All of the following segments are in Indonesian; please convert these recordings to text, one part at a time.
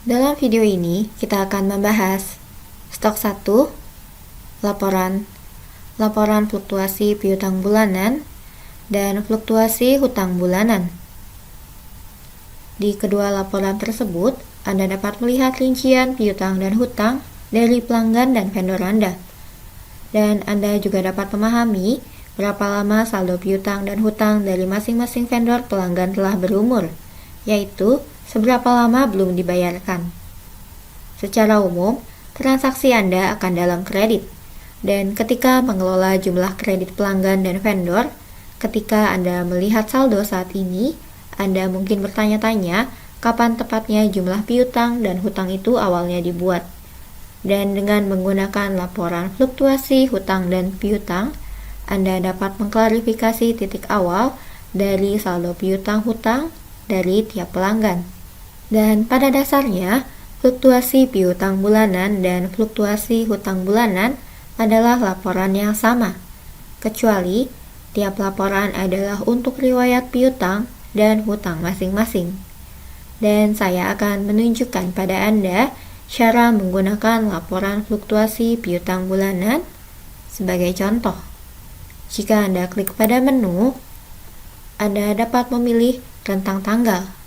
Dalam video ini, kita akan membahas stok 1, laporan fluktuasi piutang bulanan, dan fluktuasi hutang bulanan. Di kedua laporan tersebut, Anda dapat melihat rincian piutang dan hutang dari pelanggan dan vendor Anda. Dan Anda juga dapat memahami berapa lama saldo piutang dan hutang dari masing-masing vendor pelanggan telah berumur, yaitu seberapa lama belum dibayarkan. Secara umum, transaksi Anda akan dalam kredit, dan ketika mengelola jumlah kredit pelanggan dan vendor, ketika Anda melihat saldo saat ini, Anda mungkin bertanya-tanya kapan tepatnya jumlah piutang dan hutang itu awalnya dibuat. Dan dengan menggunakan laporan fluktuasi hutang dan piutang, Anda dapat mengklarifikasi titik awal dari saldo piutang hutang dari tiap pelanggan. Dan pada dasarnya, fluktuasi piutang bulanan dan fluktuasi hutang bulanan adalah laporan yang sama, kecuali tiap laporan adalah untuk riwayat piutang dan hutang masing-masing. Dan saya akan menunjukkan pada Anda cara menggunakan laporan fluktuasi piutang bulanan sebagai contoh. Jika Anda klik pada menu, Anda dapat memilih rentang tanggal.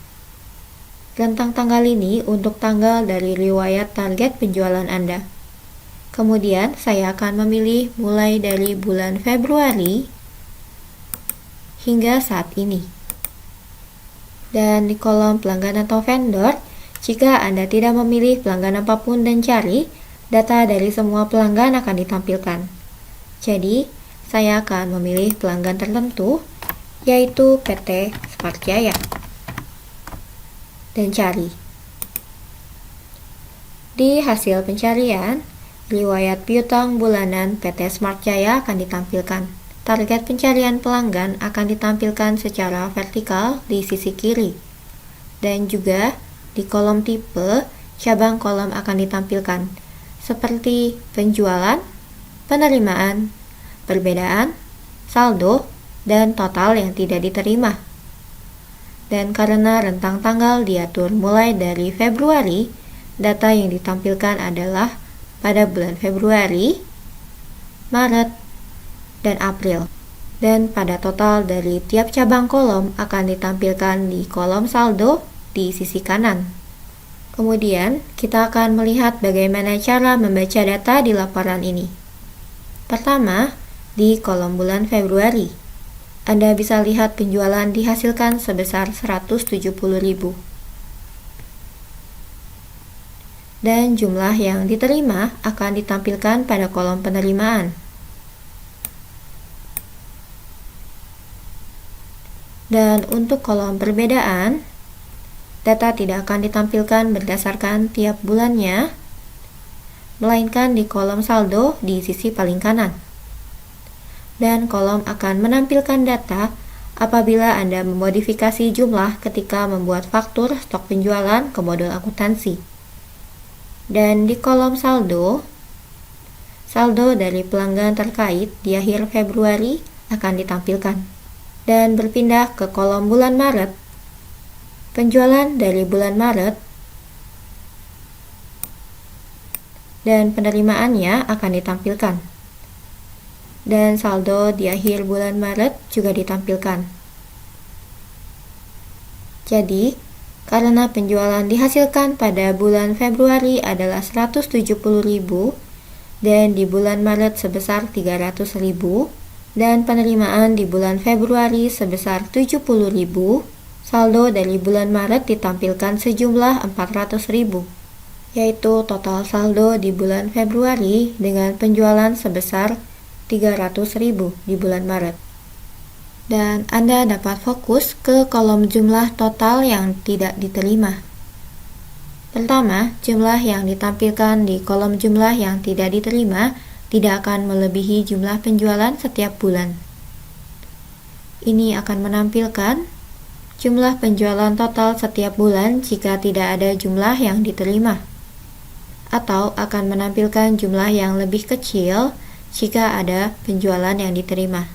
Rentang tanggal ini untuk tanggal dari riwayat target penjualan Anda. Kemudian saya akan memilih mulai dari bulan Februari hingga saat ini. Dan di kolom pelanggan atau vendor, jika Anda tidak memilih pelanggan apapun dan cari, data dari semua pelanggan akan ditampilkan. Jadi, saya akan memilih pelanggan tertentu, yaitu PT Smart Jaya. Dan cari. Di hasil pencarian, riwayat piutang bulanan PT Smart Jaya akan ditampilkan. Target pencarian pelanggan akan ditampilkan secara vertikal di sisi kiri. Dan juga di kolom tipe, cabang kolom akan ditampilkan, seperti penjualan, penerimaan, perbedaan, saldo, dan total yang tidak diterima. Dan karena rentang tanggal diatur mulai dari Februari, data yang ditampilkan adalah pada bulan Februari, Maret, dan April. Dan pada total dari tiap cabang kolom akan ditampilkan di kolom saldo di sisi kanan. Kemudian, kita akan melihat bagaimana cara membaca data di laporan ini. Pertama, di kolom bulan Februari, Anda bisa lihat penjualan dihasilkan sebesar 170.000. Dan jumlah yang diterima akan ditampilkan pada kolom penerimaan. Dan untuk kolom perbedaan, data tidak akan ditampilkan berdasarkan tiap bulannya, melainkan di kolom saldo di sisi paling kanan. Dan kolom akan menampilkan data apabila Anda memodifikasi jumlah ketika membuat faktur stok penjualan ke modul akuntansi. Dan di kolom saldo dari pelanggan terkait di akhir Februari akan ditampilkan. Dan berpindah ke kolom bulan Maret, penjualan dari bulan Maret dan penerimaannya akan ditampilkan. Dan saldo di akhir bulan Maret juga ditampilkan. Jadi, karena penjualan dihasilkan pada bulan Februari adalah 170.000 dan di bulan Maret sebesar 300.000 dan penerimaan di bulan Februari sebesar 70.000, saldo dari bulan Maret ditampilkan sejumlah 400.000, yaitu total saldo di bulan Februari dengan penjualan sebesar 300.000 di bulan Maret. Dan Anda dapat fokus ke kolom jumlah total yang tidak diterima. Pertama, jumlah yang ditampilkan di kolom jumlah yang tidak diterima tidak akan melebihi jumlah penjualan setiap bulan. Ini akan menampilkan jumlah penjualan total setiap bulan jika tidak ada jumlah yang diterima, atau akan menampilkan jumlah yang lebih kecil jika ada penjualan yang diterima.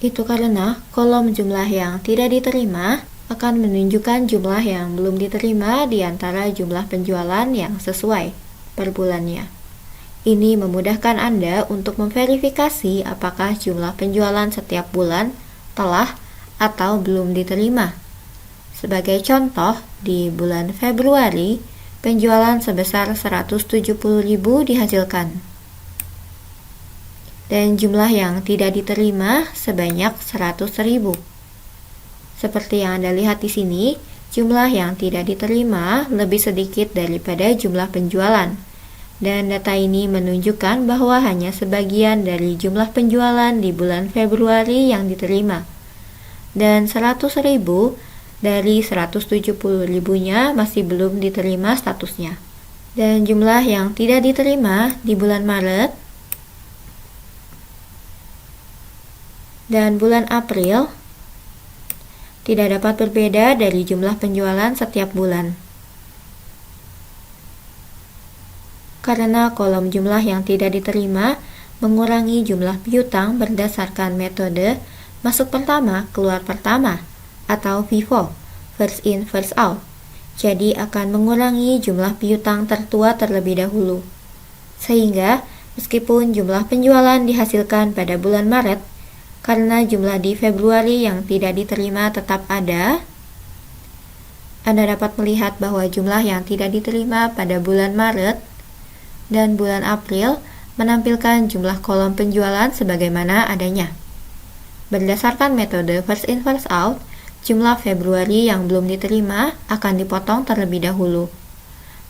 Itu karena kolom jumlah yang tidak diterima akan menunjukkan jumlah yang belum diterima di antara jumlah penjualan yang sesuai per bulannya. Ini memudahkan Anda untuk memverifikasi apakah jumlah penjualan setiap bulan telah atau belum diterima. Sebagai contoh, di bulan Februari, penjualan sebesar 170.000 dihasilkan. Dan jumlah yang tidak diterima sebanyak 100.000. Seperti yang Anda lihat di sini, jumlah yang tidak diterima lebih sedikit daripada jumlah penjualan. Dan data ini menunjukkan bahwa hanya sebagian dari jumlah penjualan di bulan Februari yang diterima. Dan 100.000 dari 170.000-nya masih belum diterima statusnya. Dan jumlah yang tidak diterima di bulan Maret dan bulan April tidak dapat berbeda dari jumlah penjualan setiap bulan. Karena kolom jumlah yang tidak diterima mengurangi jumlah piutang berdasarkan metode masuk pertama, keluar pertama, atau FIFO, first in, first out. Jadi akan mengurangi jumlah piutang tertua terlebih dahulu. Sehingga, meskipun jumlah penjualan dihasilkan pada bulan Maret, karena jumlah di Februari yang tidak diterima tetap ada, Anda dapat melihat bahwa jumlah yang tidak diterima pada bulan Maret dan bulan April menampilkan jumlah kolom penjualan sebagaimana adanya. Berdasarkan metode first in first out, jumlah Februari yang belum diterima akan dipotong terlebih dahulu.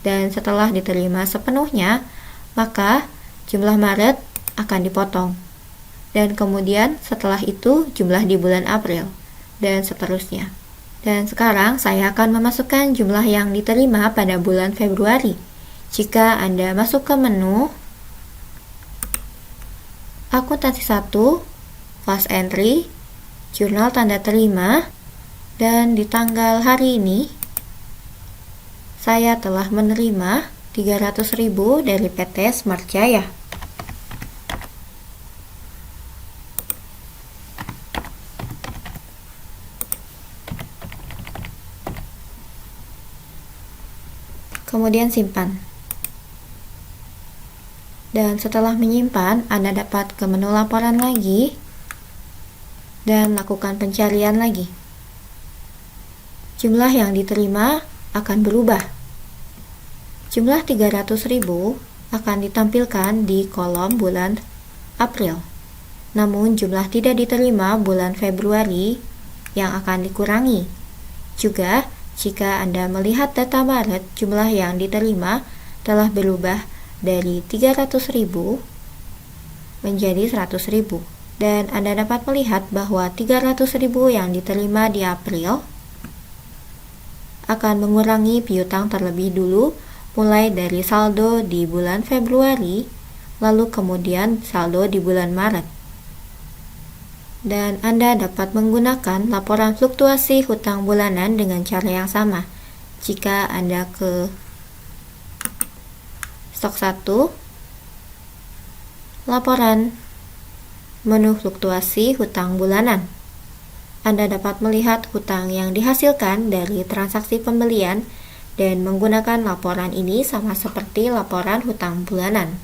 Dan setelah diterima sepenuhnya, maka jumlah Maret akan dipotong. Dan kemudian setelah itu jumlah di bulan April, dan seterusnya. Dan sekarang saya akan memasukkan jumlah yang diterima pada bulan Februari. Jika Anda masuk ke menu Akuntansi 1, Fast Entry, Jurnal Tanda Terima, dan di tanggal hari ini saya telah menerima 300.000 dari PT Smart Jaya. Kemudian simpan. Dan setelah menyimpan, Anda dapat ke menu laporan lagi dan melakukan pencarian lagi. Jumlah yang diterima akan berubah. Jumlah 300.000 akan ditampilkan di kolom bulan April. Namun jumlah tidak diterima bulan Februari yang akan dikurangi. Juga jika Anda melihat data Maret, jumlah yang diterima telah berubah dari 300.000 menjadi 100.000. Dan Anda dapat melihat bahwa 300.000 yang diterima di April akan mengurangi piutang terlebih dulu, mulai dari saldo di bulan Februari, lalu kemudian saldo di bulan Maret. Dan Anda dapat menggunakan laporan fluktuasi hutang bulanan dengan cara yang sama. Jika Anda ke stok 1, laporan, menu fluktuasi hutang bulanan, Anda dapat melihat hutang yang dihasilkan dari transaksi pembelian dan menggunakan laporan ini sama seperti laporan hutang bulanan.